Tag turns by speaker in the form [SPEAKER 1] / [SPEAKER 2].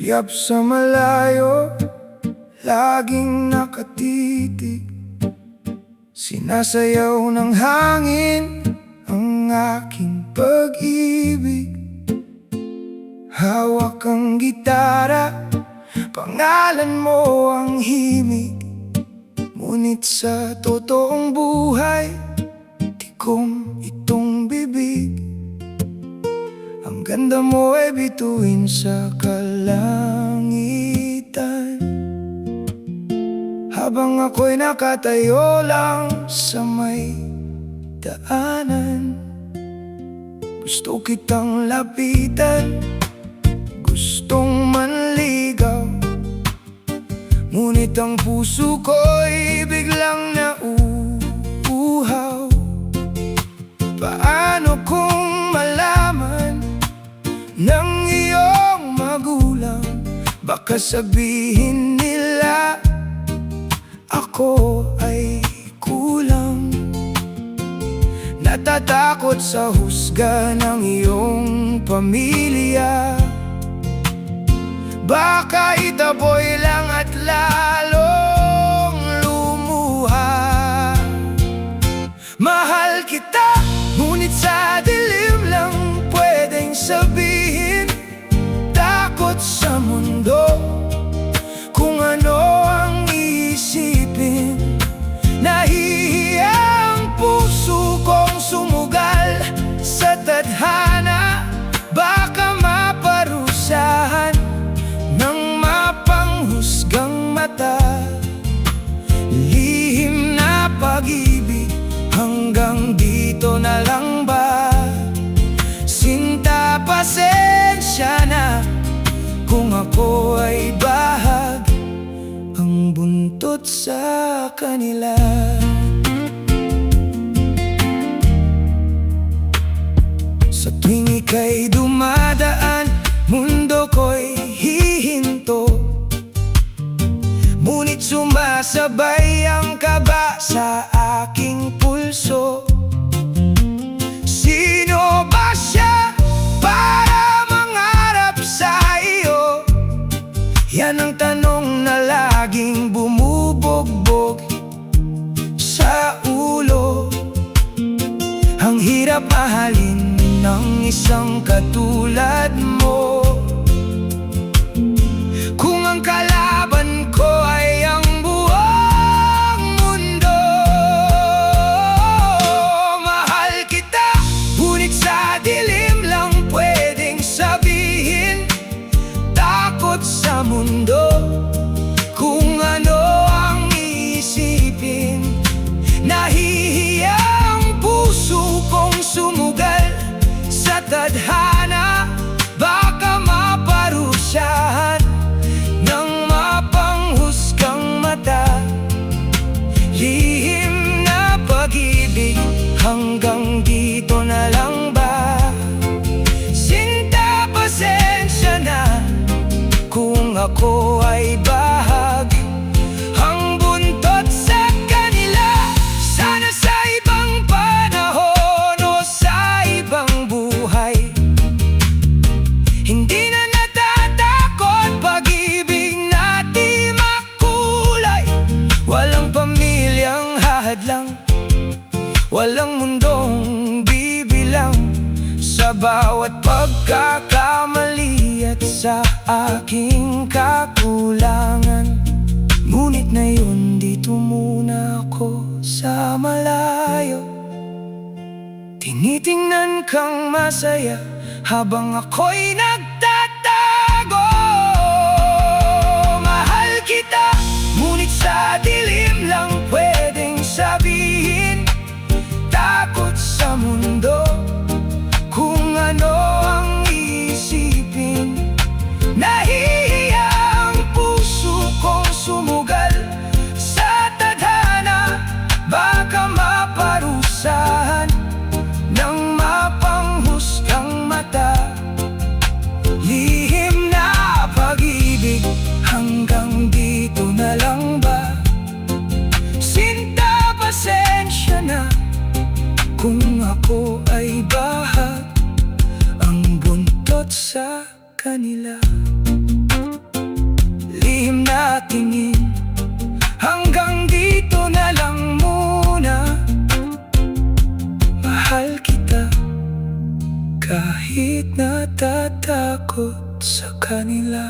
[SPEAKER 1] Sulyap sa malayo, laging nakatitig. Sinasayaw ng hangin ang aking pag-ibig. Hawak ang gitara, pangalan mo ang himig. Ngunit sa totoong buhay, tikom itong bibig. Ang ganda mo ay bituin sa kalangitan, habang ako'y nakatayo lang sa may daanan. Gusto kitang lapitan, gustong manligaw, ngunit ang puso ko'y biglang nauuhaw. Paano kung malaman ng iyong magulang? Baka sabihin nila ako ay kulang. Natatakot sa husga ng iyong pamilya. Baka itaboy lang at lalong lumuha. Mahal kita, ngunit sa dilim lang pwedeng sabihin. Takot sa mundo, kung ano ang iisipin. Nahihiya ang puso kong sumugal sa tadhana. Baka maparusahan ng mapanghusgang mata. Lihim na pag-ibig, hanggang dito na lang ba? Sinta, pasensya na kung ako ay bahag ang buntot sa kanila. Sa tuwing ika'y dumadaan, mundo ko'y hihinto. Ngunit sumasabay ang kaba sa aking pulso. Sino ba siya para mangarap sa iyo? Yan ang tanong na laging bumubugbog sa ulo. Ang hirap mahalin ng isang katulad mo, kung ang kalaban ko ay ang buong mundo. Mahal kita, ngunit sa dilim lang pwedeng sabihin. Takot sa mundo, kung ano ang iisipin. Nahihiya ang puso kong sumugal sa tadhana. Baka maparusahan ng mapanghusgang mata. Lihim na pag-ibig, hanggang dito na lang ba? Sinta, pasensya na kung ako ay bahag ang buntot sa kanila. Sana sa ibang panahon o sa ibang buhay, hindi na natatakot pag-ibig na di makulay. Walang pamilyang hahadlang, walang mundong bibilang sa bawat pagkakamali at sa aking kakulangan. Ngunit na yun, dito muna ako sa malayo. Tinitingnan kang masaya habang ako'y nagtatago. Mahal kita, ngunit sa dilim lang pwedeng sabihin. Takot sa mundo, kung ano ang iisipin. Nahihiya ang puso kong sumugal sa tadhana. Baka maparusahan ng mapanghusgang mata. Lihim na pag-ibig, hanggang dito na lang ba? Sinta, pasensya na kung ako ay bahag ang buntot sa kanila. lihim na tingin. Hanggang dito na lang muna. Mahal kita kahit natatakot sa kanila.